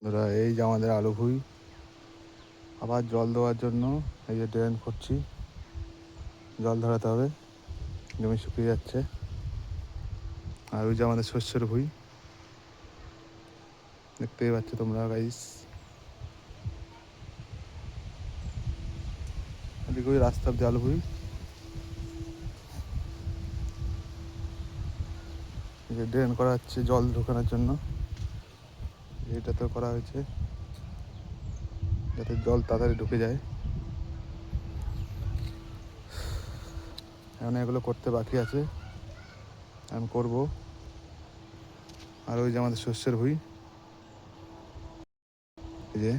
ধরা এই যে আমাদের আলু ভুই, আবার জল দেওয়ার জন্য এই যে ড্রেন করছি, জল ধরাতে হবে, জমি শুকিয়ে যাচ্ছে। আর ওই যে আমাদের শস্যের ভুই, দেখতেই পাচ্ছ তোমরা গাইস। এদিকে ওই রাস্তার যে আলু ভুই, যে ড্রেন করা হচ্ছে জল ঢোকানোর জন্য, এটাতেও করা হয়েছে যাতে জল তাড়াতাড়ি ঢুকে যায়। এখন এগুলো করতে বাকি আছে, আমি করব। আর ওই যে আমাদের শস্যের ভুই, এই যে